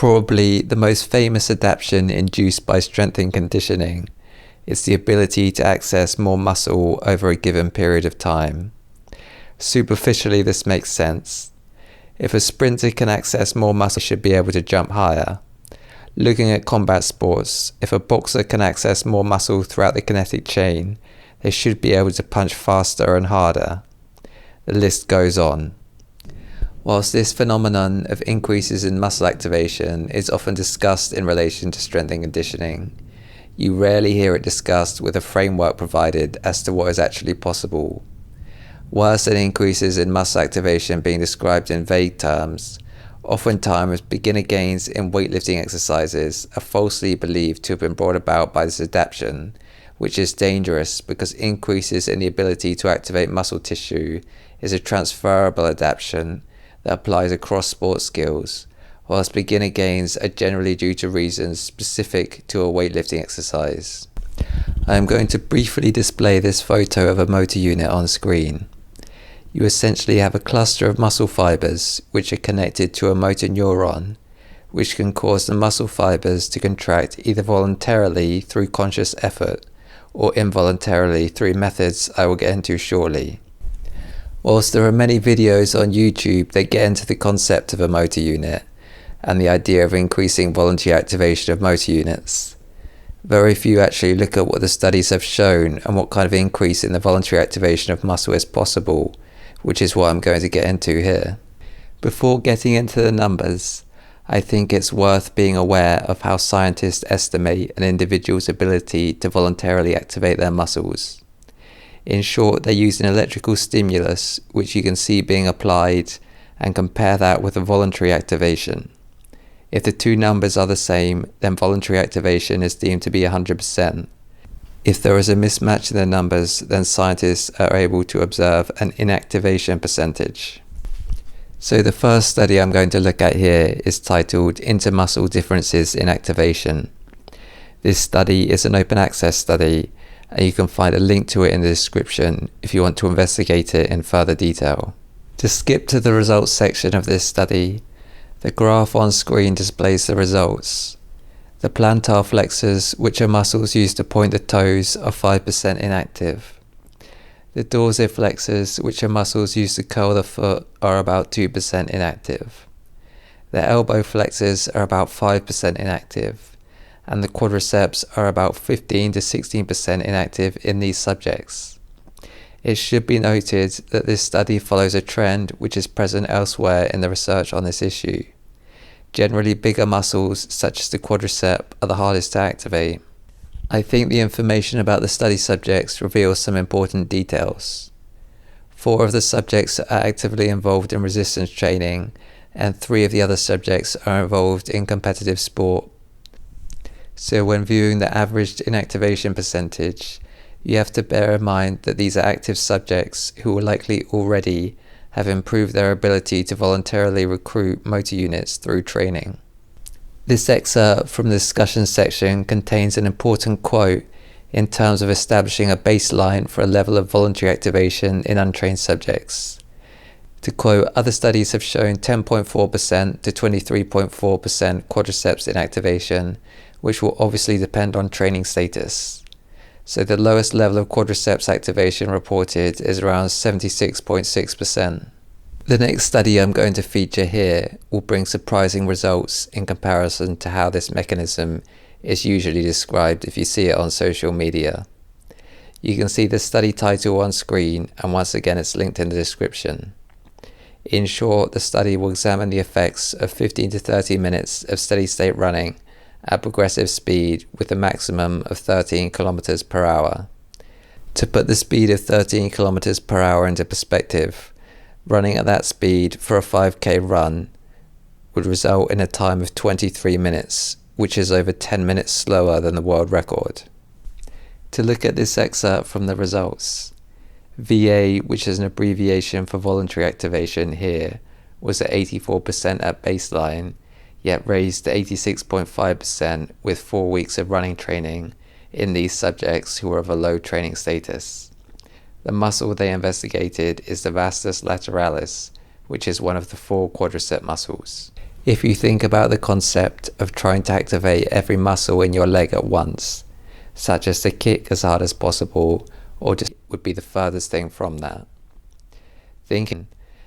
Probably the most famous adaptation induced by strength and conditioning is the ability to access more muscle over a given period of time. Superficially, this makes sense. If a sprinter can access more muscle, they should be able to jump higher. Looking at combat sports, if a boxer can access more muscle throughout the kinetic chain, they should be able to punch faster and harder. The list goes on. Whilst this phenomenon of increases in muscle activation is often discussed in relation to strength and conditioning, you rarely hear it discussed with a framework provided as to what is actually possible. Worse than increases in muscle activation being described in vague terms, oftentimes beginner gains in weightlifting exercises are falsely believed to have been brought about by this adaptation, which is dangerous because increases in the ability to activate muscle tissue is a transferable adaptation that applies across sports skills, whilst beginner gains are generally due to reasons specific to a weightlifting exercise. I am going to briefly display this photo of a motor unit on screen. You essentially have a cluster of muscle fibers which are connected to a motor neuron, which can cause the muscle fibers to contract either voluntarily through conscious effort or involuntarily through methods I will get into shortly. Whilst there are many videos on YouTube that get into the concept of a motor unit and the idea of increasing voluntary activation of motor units, very few actually look at what the studies have shown and what kind of increase in the voluntary activation of muscle is possible, which is what I'm going to get into here. Before getting into the numbers, I think it's worth being aware of how scientists estimate an individual's ability to voluntarily activate their muscles. In short, they use an electrical stimulus, which you can see being applied, and compare that with a voluntary activation. If the two numbers are the same, then voluntary activation is deemed to be 100%. If there is a mismatch in the numbers, then scientists are able to observe an inactivation percentage. So the first study I'm going to look at here is titled Intermuscle Differences in Activation. This study is an open access study, and you can find a link to it in the description if you want to investigate it in further detail. To skip to the results section of this study, the graph on screen displays the results. The plantar flexors, which are muscles used to point the toes, are 5% inactive. The dorsiflexors, which are muscles used to curl the foot, are about 2% inactive. The elbow flexors are about 5% inactive, and the quadriceps are about 15 to 16% inactive in these subjects. It should be noted that this study follows a trend which is present elsewhere in the research on this issue. Generally, bigger muscles, such as the quadricep, are the hardest to activate. I think the information about the study subjects reveals some important details. 4 of the subjects are actively involved in resistance training, and 3 of the other subjects are involved in competitive sport. So when viewing the averaged inactivation percentage, you have to bear in mind that these are active subjects who will likely already have improved their ability to voluntarily recruit motor units through training. This excerpt from the discussion section contains an important quote in terms of establishing a baseline for a level of voluntary activation in untrained subjects. To quote, other studies have shown 10.4% to 23.4% quadriceps inactivation, which will obviously depend on training status. So the lowest level of quadriceps activation reported is around 76.6%. The next study I'm going to feature here will bring surprising results in comparison to how this mechanism is usually described if you see it on social media. You can see the study title on screen, and once again it's linked in the description. In short, the study will examine the effects of 15 to 30 minutes of steady state running at progressive speed with a maximum of 13 kilometers per hour. To put the speed of 13 kilometers per hour into perspective, running at that speed for a 5k run would result in a time of 23 minutes, which is over 10 minutes slower than the world record. To look at this excerpt from the results, VA, which is an abbreviation for voluntary activation here, was at 84% at baseline, yet raised to 86.5% with 4 weeks of running training in these subjects who were of a low training status. The muscle they investigated is the vastus lateralis, which is one of the 4 quadricep muscles. If you think about the concept of trying to activate every muscle in your leg at once, such as to kick as hard as possible, or just would be the furthest thing from that.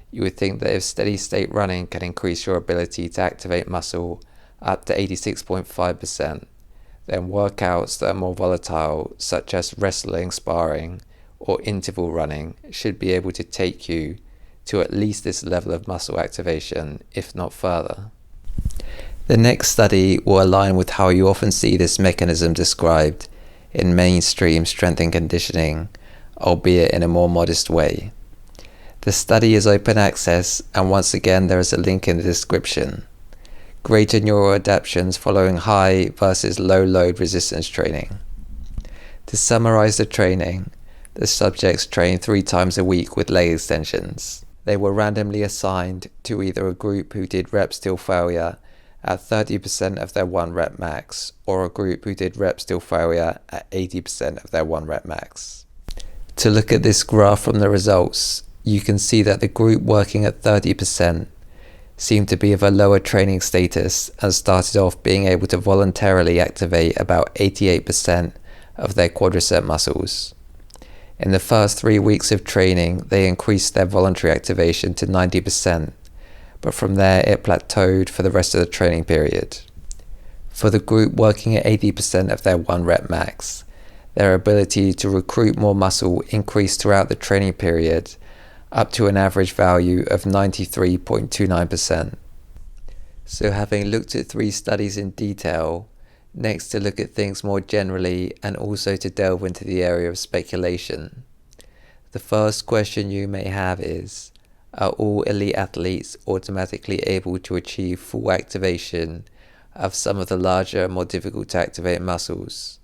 You would think that if steady state running can increase your ability to activate muscle up to 86.5%, then workouts that are more volatile, such as wrestling, sparring, or interval running, should be able to take you to at least this level of muscle activation, if not further. The next study will align with how you often see this mechanism described in mainstream strength and conditioning, albeit in a more modest way. The study is open access, and once again there is a link in the description. Greater neural adaptations following high versus low load resistance training. To summarize the training, the subjects trained 3 times a week with leg extensions. They were randomly assigned to either a group who did reps till failure at 30% of their 1 rep max, or a group who did reps till failure at 80% of their 1 rep max. To look at this graph from the results, you can see that the group working at 30% seemed to be of a lower training status and started off being able to voluntarily activate about 88% of their quadricep muscles. In the first 3 weeks of training, they increased their voluntary activation to 90%, but from there it plateaued for the rest of the training period. For the group working at 80% of their 1 rep max, their ability to recruit more muscle increased throughout the training period, up to an average value of 93.29%. So having looked at 3 studies in detail, next to look at things more generally and also to delve into the area of speculation. The first question you may have is, are all elite athletes automatically able to achieve full activation of some of the larger, more difficult to activate muscles?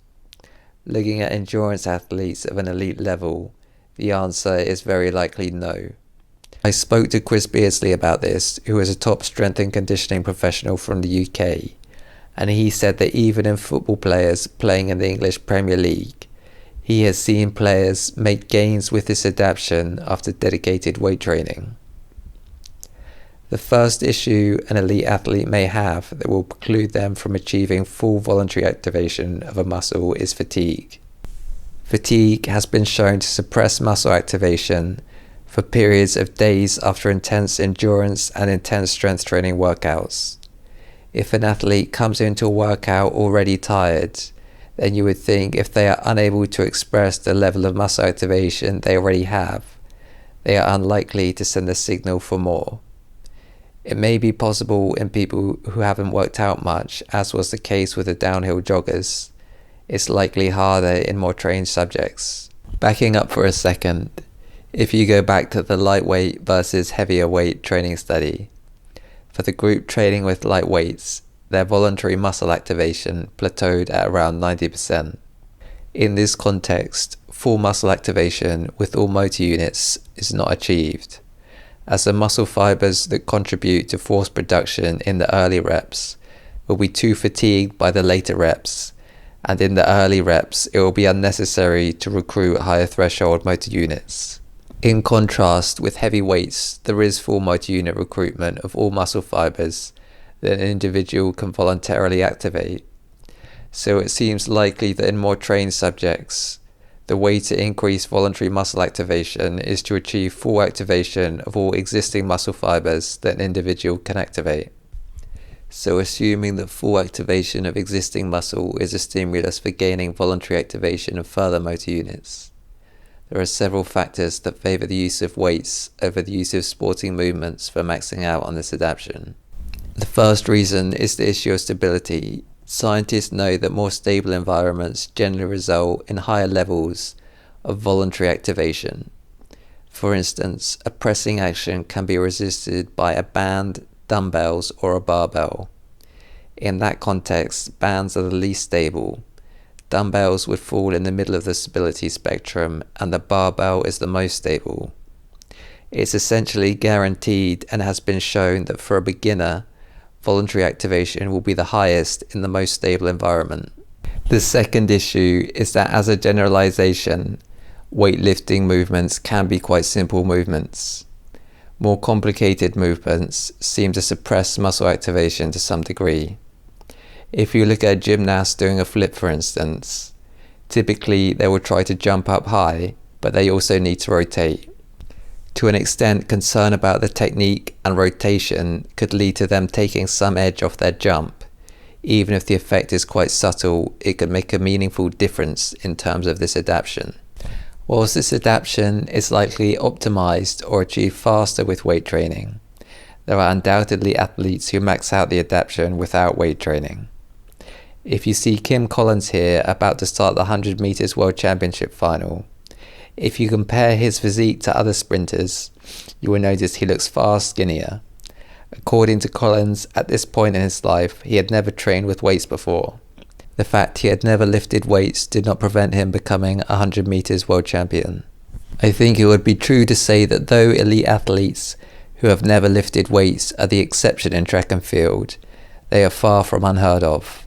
Looking at endurance athletes of an elite level, the answer is very likely no. I spoke to Chris Beardsley about this, who is a top strength and conditioning professional from the UK, and he said that even in football players playing in the English Premier League, he has seen players make gains with this adaptation after dedicated weight training. The first issue an elite athlete may have that will preclude them from achieving full voluntary activation of a muscle is fatigue. Fatigue has been shown to suppress muscle activation for periods of days after intense endurance and intense strength training workouts. If an athlete comes into a workout already tired, then you would think if they are unable to express the level of muscle activation they already have, they are unlikely to send a signal for more. It may be possible in people who haven't worked out much, as was the case with the downhill joggers. It's likely harder in more trained subjects. Backing up for a second, if you go back to the lightweight versus heavier weight training study, for the group training with light weights, their voluntary muscle activation plateaued at around 90%. In this context, full muscle activation with all motor units is not achieved, as the muscle fibers that contribute to force production in the early reps will be too fatigued by the later reps, and in the early reps it will be unnecessary to recruit higher threshold motor units. In contrast, with heavy weights, there is full motor unit recruitment of all muscle fibers that an individual can voluntarily activate. So it seems likely that in more trained subjects, the way to increase voluntary muscle activation is to achieve full activation of all existing muscle fibers that an individual can activate. So assuming that full activation of existing muscle is a stimulus for gaining voluntary activation of further motor units, there are several factors that favour the use of weights over the use of sporting movements for maxing out on this adaptation. The first reason is the issue of stability. Scientists know that more stable environments generally result in higher levels of voluntary activation. For instance, a pressing action can be resisted by a band, dumbbells, or a barbell. In that context, bands are the least stable. Dumbbells would fall in the middle of the stability spectrum, and the barbell is the most stable. It's essentially guaranteed and has been shown that for a beginner, voluntary activation will be the highest in the most stable environment. The second issue is that as a generalization, weightlifting movements can be quite simple movements. More complicated movements seem to suppress muscle activation to some degree. If you look at a gymnast doing a flip, for instance, typically they will try to jump up high, but they also need to rotate. To an extent, concern about the technique and rotation could lead to them taking some edge off their jump. Even if the effect is quite subtle, it could make a meaningful difference in terms of this adaptation. Whilst this adaptation is likely optimized or achieved faster with weight training, there are undoubtedly athletes who max out the adaptation without weight training. If you see Kim Collins here about to start the 100 meters World Championship final, if you compare his physique to other sprinters, you will notice he looks far skinnier. According to Collins, at this point in his life, he had never trained with weights before. The fact he had never lifted weights did not prevent him becoming a 100 meters world champion. I think it would be true to say that though elite athletes who have never lifted weights are the exception in track and field, they are far from unheard of.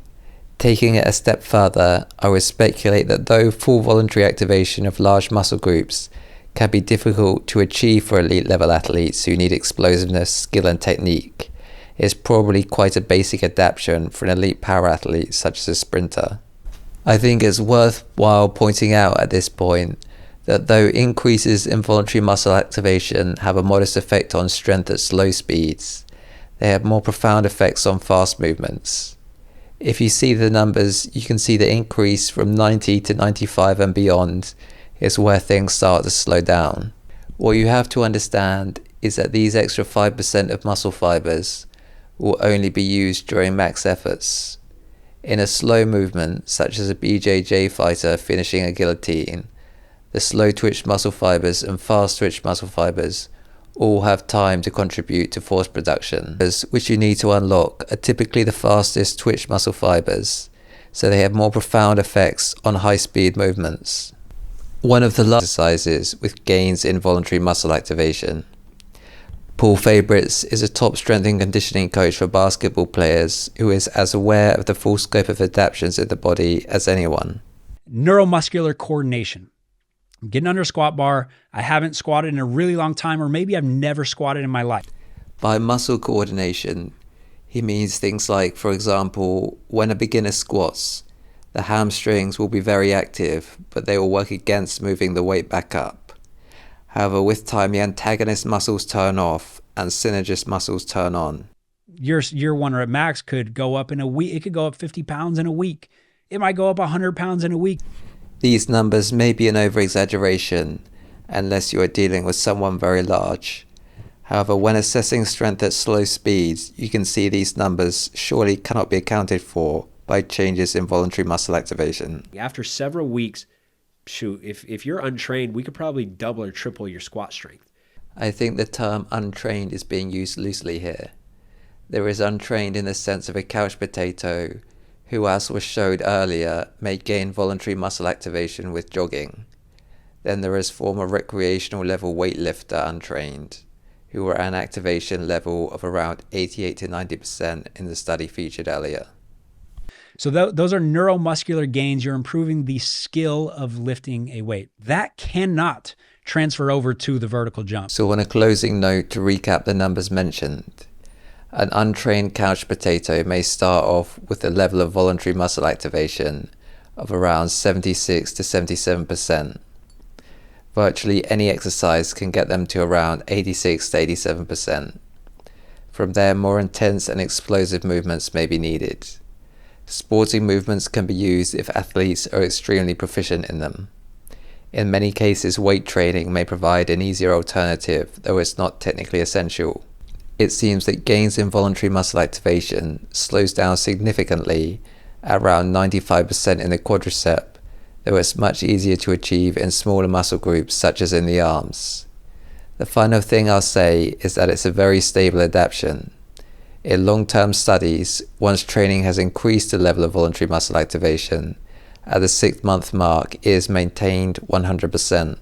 Taking it a step further, I would speculate that though full voluntary activation of large muscle groups can be difficult to achieve for elite level athletes who need explosiveness, skill and technique, it is probably quite a basic adaptation for an elite power athlete such as a sprinter. I think it's worthwhile pointing out at this point that though increases in voluntary muscle activation have a modest effect on strength at slow speeds, they have more profound effects on fast movements. If you see the numbers, you can see the increase from 90 to 95 and beyond is where things start to slow down. What you have to understand is that these extra 5% of muscle fibers will only be used during max efforts. In a slow movement, such as a BJJ fighter finishing a guillotine, the slow twitch muscle fibers and fast twitch muscle fibers all have time to contribute to force production, which you need to unlock are typically the fastest twitch muscle fibers, so they have more profound effects on high-speed movements. One of the last exercises with gains in voluntary muscle activation. Paul Fabritz is a top strength and conditioning coach for basketball players who is as aware of the full scope of adaptations in the body as anyone. Neuromuscular coordination. I'm getting under a squat bar. I haven't squatted in a really long time, or maybe I've never squatted in my life. By muscle coordination, he means things like, for example, when a beginner squats, the hamstrings will be very active, but they will work against moving the weight back up. However, with time, the antagonist muscles turn off and synergist muscles turn on. Your one rep max could go up in a week. It could go up 50 pounds in a week. It might go up 100 pounds in a week. These numbers may be an over-exaggeration unless you are dealing with someone very large. However, when assessing strength at slow speeds, you can see these numbers surely cannot be accounted for by changes in voluntary muscle activation. After several weeks, shoot, if you're untrained, we could probably double or triple your squat strength. I think the term untrained is being used loosely here. There is untrained in the sense of a couch potato who, as was showed earlier, may gain voluntary muscle activation with jogging. Then there is former recreational level weightlifter untrained, who were at an activation level of around 88 to 90% in the study featured earlier. So those are neuromuscular gains. You're improving the skill of lifting a weight. That cannot transfer over to the vertical jump. So on a closing note, to recap the numbers mentioned, an untrained couch potato may start off with a level of voluntary muscle activation of around 76 to 77%. Virtually any exercise can get them to around 86 to 87%. From there, more intense and explosive movements may be needed. Sporting movements can be used if athletes are extremely proficient in them. In many cases, weight training may provide an easier alternative, though it's not technically essential. It seems that gains in voluntary muscle activation slows down significantly at around 95% in the quadricep, though it's much easier to achieve in smaller muscle groups such as in the arms. The final thing I'll say is that it's a very stable adaptation. In long-term studies, once training has increased the level of voluntary muscle activation, at the 6-month mark it is maintained 100%.